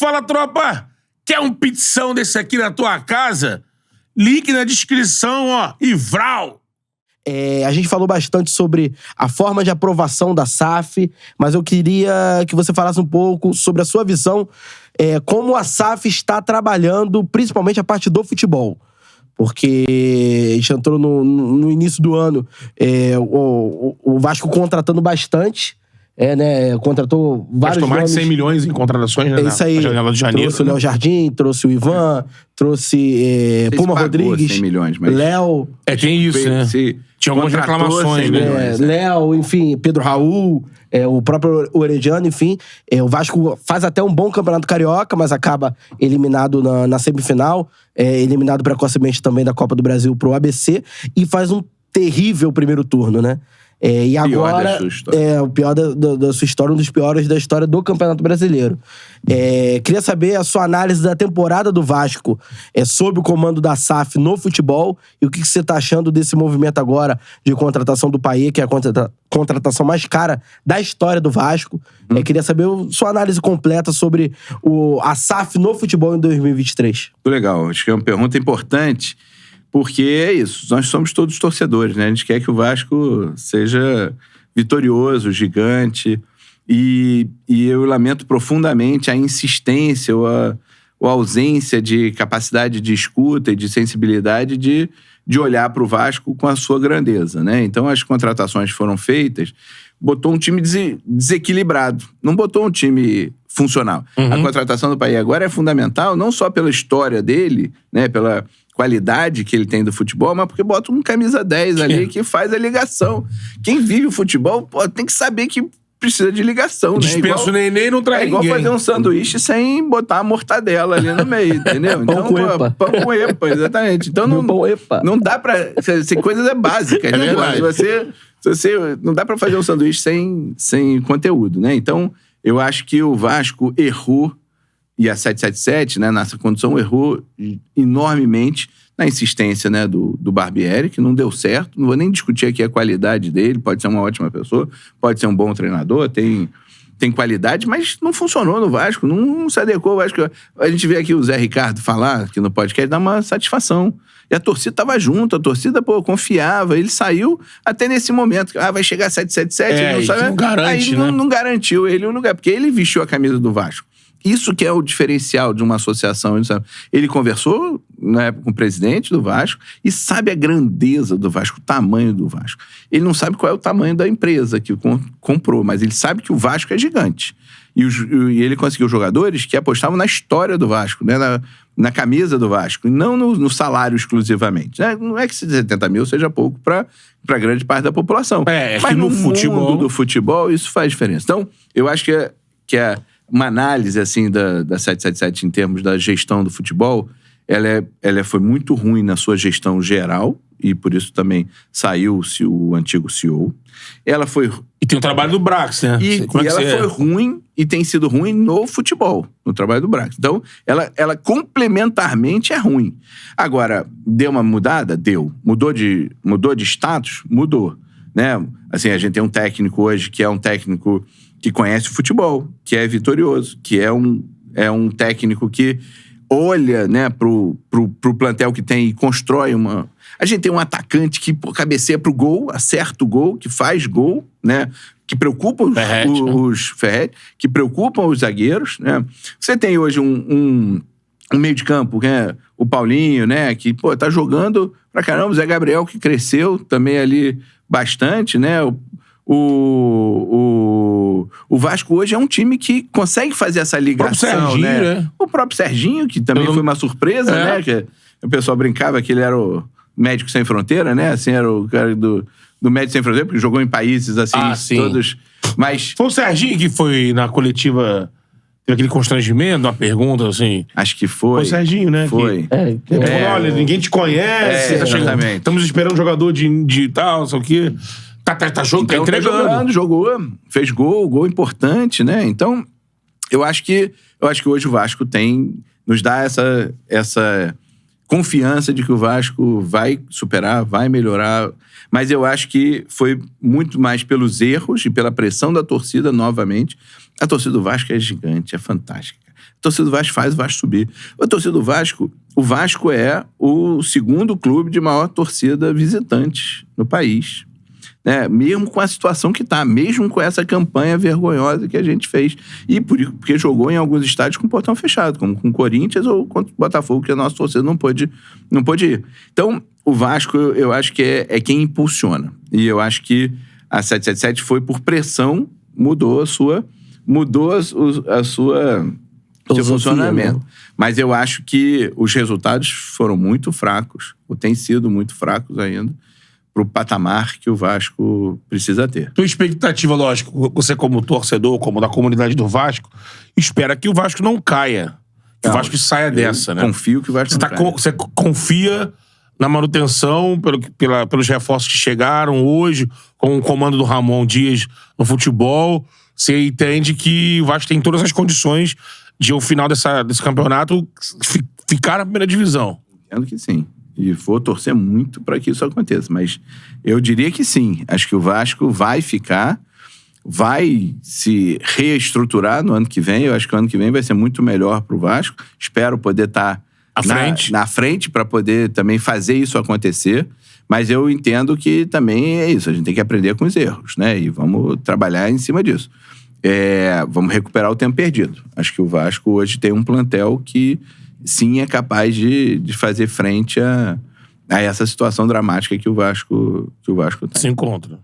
Fala, tropa! Quer um pizzão desse aqui na tua casa? Link na descrição, ó. E vral! A gente falou bastante sobre a forma de aprovação da SAF, mas eu queria que você falasse um pouco sobre a sua visão, como a SAF está trabalhando, principalmente a parte do futebol. Porque a gente entrou no início do ano, o Vasco contratando bastante, né? Contratou vários Gastou mais de 100 nomes. milhões em contratações, né? Isso aí. Na janela de janeiro. Trouxe o Léo Jardim, trouxe o Ivan, trouxe Puma Rodrigues, 100 milhões, mas... Léo... tem isso, né? Tinha algumas reclamações, né? Léo, enfim, Pedro Raul, o próprio Orediano, enfim. O Vasco faz até um bom campeonato carioca, mas acaba eliminado na semifinal, eliminado precocemente também da Copa do Brasil pro ABC, e faz um terrível primeiro turno, né? E agora, o pior da sua história, um dos piores da história do Campeonato Brasileiro. Queria saber a sua análise da temporada do Vasco sob o comando da SAF no futebol e o que você está achando desse movimento agora de contratação do Payet, que é a contratação mais cara da história do Vasco. Queria saber a sua análise completa sobre a SAF no futebol em 2023. Legal, acho que é uma pergunta importante. Porque é isso, nós somos todos torcedores, né? A gente quer que o Vasco seja vitorioso, gigante. E eu lamento profundamente a insistência ou a ausência de capacidade de escuta e de sensibilidade de olhar para o Vasco com a sua grandeza, né? Então, as contratações foram feitas, botou um time desequilibrado, não botou um time funcional. A contratação do Payet agora é fundamental, não só pela história dele, né? Pela qualidade que ele tem do futebol, mas porque bota um camisa 10 ali que faz a ligação. Quem vive o futebol tem que saber que precisa de ligação, né? Dispensa o neném e não traz ninguém. É igual fazer um sanduíche sem botar a mortadela ali no meio, entendeu? Pão com epa. Pão com epa, exatamente. Então não dá pra... Coisas básicas, né? Verdade. Você não dá pra fazer um sanduíche sem conteúdo, né? Então, eu acho que o Vasco errou, e a 777, né, nessa condição, errou enormemente na insistência, né, do Barbieri, que não deu certo. Não vou nem discutir aqui a qualidade dele, pode ser uma ótima pessoa, pode ser um bom treinador, tem qualidade, mas não funcionou no Vasco, não se adequou ao Vasco. A gente vê aqui o Zé Ricardo falar aqui no podcast, dá uma satisfação. E a torcida estava junto, a torcida, confiava. Ele saiu até nesse momento. Vai chegar 777, não sabe. Não garante, aí né? não garantiu ele o lugar, porque ele vestiu a camisa do Vasco. Isso que é o diferencial de uma associação. Ele conversou, na época, com o presidente do Vasco e sabe a grandeza do Vasco, o tamanho do Vasco. Ele não sabe qual é o tamanho da empresa que comprou, mas ele sabe que o Vasco é gigante. E ele conseguiu jogadores que apostavam na história do Vasco, né? Na camisa do Vasco, e não no salário exclusivamente. Né? Não é que 70 mil seja pouco para grande parte da população. Mas que no mundo do futebol isso faz diferença. Então, eu acho que é uma análise assim da 777 em termos da gestão do futebol, ela foi muito ruim na sua gestão geral, e por isso também saiu o antigo CEO. E tem o trabalho do Brax, né? E ela foi ruim e tem sido ruim no futebol, no trabalho do Brax. Então, ela complementarmente é ruim. Agora, deu uma mudada? Deu. Mudou de status? Mudou. Né? Assim, a gente tem um técnico hoje que é um técnico que conhece o futebol, que é vitorioso, que é um técnico que olha, né, pro plantel que tem e constrói uma... A gente tem um atacante que cabeceia pro gol, acerta o gol, que faz gol, né? Que preocupa os Ferretti, que preocupam os zagueiros, né? Você tem hoje um meio de campo, né? O Paulinho, né? Que, tá jogando pra caramba. O Zé Gabriel, que cresceu também ali bastante, né? O Vasco hoje é um time que consegue fazer essa ligação, Serginho, né? O próprio Serginho, que também foi uma surpresa, né? Que o pessoal brincava que ele era o Médico Sem Fronteira, né? Assim, era o cara do Médico Sem Fronteira, porque jogou em países, assim, todos... Mas... Foi o Serginho que foi na coletiva... Teve aquele constrangimento, uma pergunta, assim... Acho que foi. Foi o Serginho, né? Foi. Olha, ninguém te conhece. Exatamente. Estamos esperando um jogador de tal, não sei o quê. Tá entregando. Jogou, fez gol importante, né? Então, eu acho que hoje o Vasco nos dá essa confiança de que o Vasco vai superar, vai melhorar. Mas eu acho que foi muito mais pelos erros e pela pressão da torcida novamente. A torcida do Vasco é gigante, é fantástica. torcida do Vasco faz o Vasco subir. A torcida do Vasco, o Vasco é o segundo clube de maior torcida visitante no país. Né? Mesmo com a situação que tá, mesmo com essa campanha vergonhosa que a gente fez. E porque jogou em alguns estádios com o portão fechado, como com o Corinthians ou contra o Botafogo, que a nossa torcida não pôde ir. Então, o Vasco, eu acho que é quem impulsiona. E eu acho que a 777 foi por pressão, mudou seu funcionamento. Né? Mas eu acho que os resultados foram muito fracos, ou têm sido muito fracos ainda, pro patamar que o Vasco precisa ter. Tua expectativa, lógico, você como torcedor, como da comunidade do Vasco, espera que o Vasco não caia. Que o Vasco saia dessa, né? Confio que o Vasco não caia. Você confia na manutenção, pelos reforços que chegaram hoje, com o comando do Ramon Dias no futebol. Você entende que o Vasco tem todas as condições de, ao final desse campeonato, ficar na primeira divisão. Entendo que sim. E vou torcer muito para que isso aconteça. Mas eu diria que sim. Acho que o Vasco vai ficar, vai se reestruturar no ano que vem. Eu acho que o ano que vem vai ser muito melhor para o Vasco. Espero poder estar na frente para poder também fazer isso acontecer. Mas eu entendo que também é isso. A gente tem que aprender com os erros, né? E vamos trabalhar em cima disso. Vamos recuperar o tempo perdido. Acho que o Vasco hoje tem um plantel que sim é capaz de fazer frente a essa situação dramática que o Vasco tem. Se encontra.